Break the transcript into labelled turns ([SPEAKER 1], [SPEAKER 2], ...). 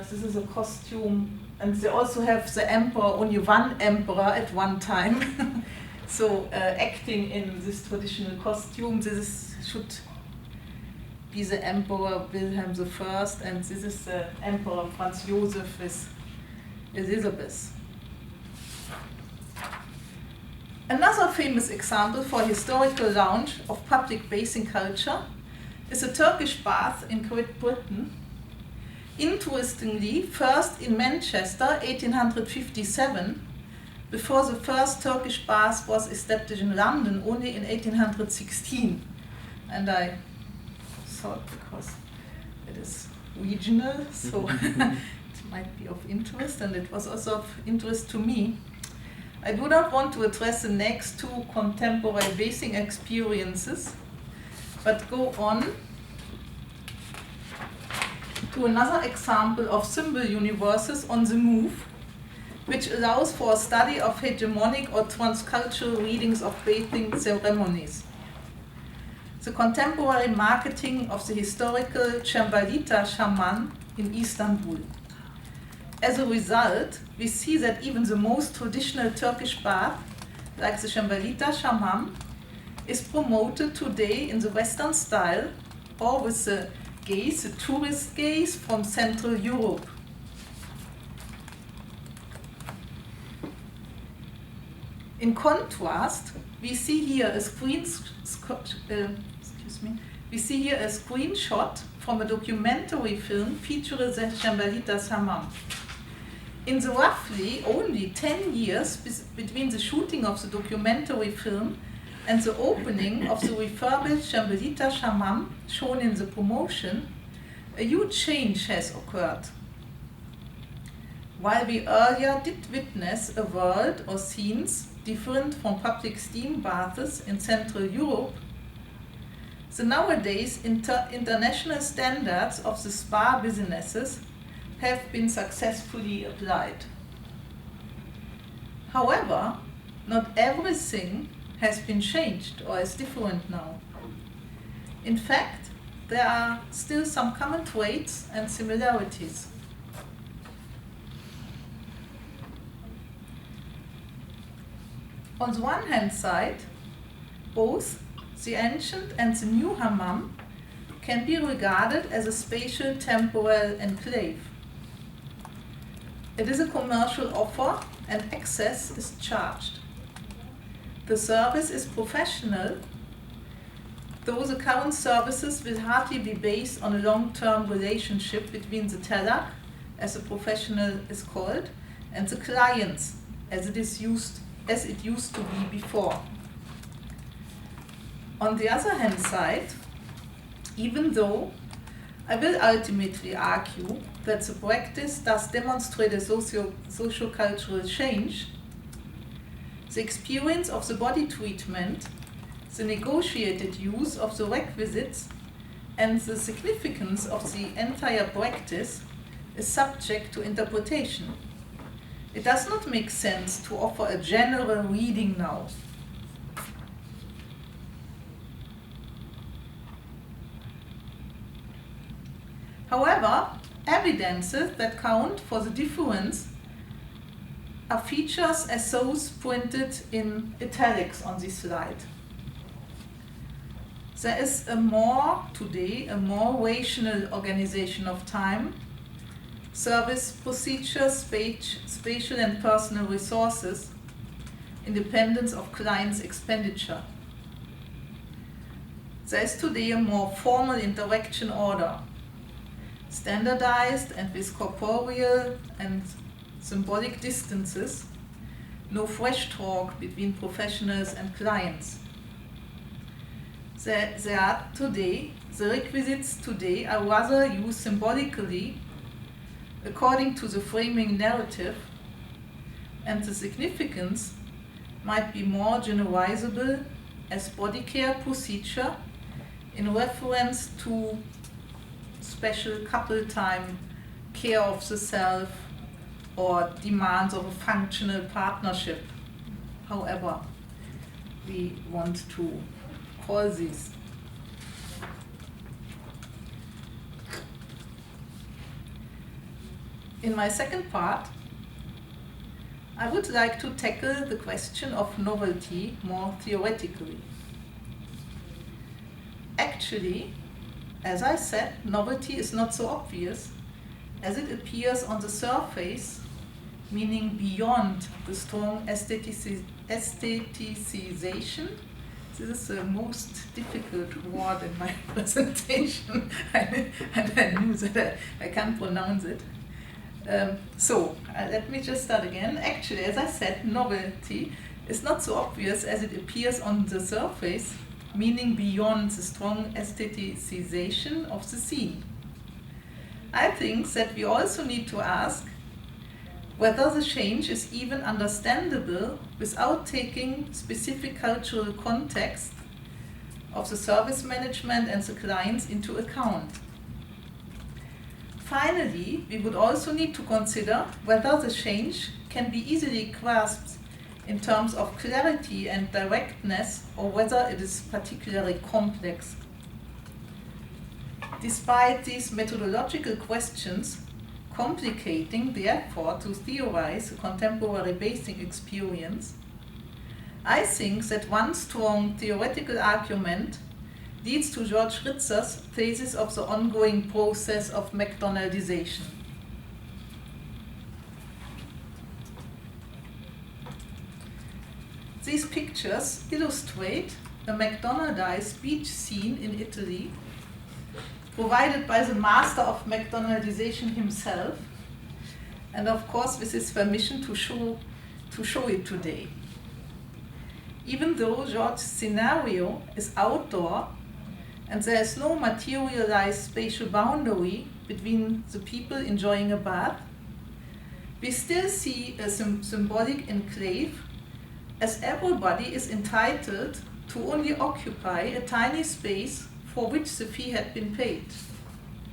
[SPEAKER 1] this is a costume, and they also have the emperor, only one emperor at one time. So acting in this traditional costume, should be the Emperor Wilhelm I, and this is the Emperor Franz Josef with Elizabeth. Another famous example for historical launch of public bathing culture is a Turkish bath in Great Britain. Interestingly, first in Manchester, 1857, before the first Turkish bath was established in London only in 1816. And I thought, because it is regional, so it might be of interest, and it was also of interest to me. I do not want to address the next two contemporary bathing experiences, but go on to another example of symbol universes on the move, which allows for a study of hegemonic or transcultural readings of bathing ceremonies. The contemporary marketing of the historical Cembalita shaman in Istanbul. As a result, we see that even the most traditional Turkish bath, like the Cembalita shaman, is promoted today in the Western style or with the gaze, the tourist gaze from Central Europe. In contrast, we see here a screenshot from a documentary film featuring the Cembalita shaman. In the roughly only 10 years between the shooting of the documentary film and the opening of the refurbished Cembalita shaman shown in the promotion, a huge change has occurred. While we earlier did witness a world or scenes different from public steam baths in Central Europe, the nowadays international standards of the spa businesses have been successfully applied. However, not everything has been changed or is different now. In fact, there are still some common traits and similarities. On the one hand side, both the ancient and the new hammam can be regarded as a spatial temporal enclave. It is a commercial offer and access is charged. The service is professional, though the current services will hardly be based on a long-term relationship between the telak, as a professional is called, and the clients, as it used to be before. On the other hand side, even though I will ultimately argue that the practice does demonstrate a socio-cultural change, the experience of the body treatment, the negotiated use of the requisites, and the significance of the entire practice is subject to interpretation. It does not make sense to offer a general reading now. However, evidences that count for the difference are features as those printed in italics on this slide. There is today a more rational organization of time, service procedures, spatial and personal resources, independence of clients' expenditure. There is today a more formal interaction order, standardized and with corporeal and symbolic distances, no fresh talk between professionals and clients. The requisites today are rather used symbolically according to the framing narrative, and the significance might be more generalizable as body care procedure in reference to special couple time, care of the self, or demands of a functional partnership, however we want to call these. In my second part, I would like to tackle the question of novelty more theoretically. Actually, as I said, novelty is not so obvious as it appears on the surface, meaning beyond the strong aestheticization. This is the most difficult word in my presentation, and I knew that I can't pronounce it. Let me just start again. Actually, as I said, novelty is not so obvious as it appears on the surface, meaning beyond the strong aestheticization of the scene. I think that we also need to ask whether the change is even understandable without taking specific cultural context of the service management and the clients into account. Finally, we would also need to consider whether the change can be easily grasped in terms of clarity and directness, or whether it is particularly complex. Despite these methodological questions complicating the effort to theorize a contemporary bathing experience, I think that one strong theoretical argument leads to George Ritzer's thesis of the ongoing process of McDonaldization. These pictures illustrate a McDonaldized beach scene in Italy, provided by the master of McDonaldization himself, and of course with his permission to show it today. Even though George's scenario is outdoor and there is no materialized spatial boundary between the people enjoying a bath, we still see a symbolic enclave, as everybody is entitled to only occupy a tiny space for which the fee had been paid.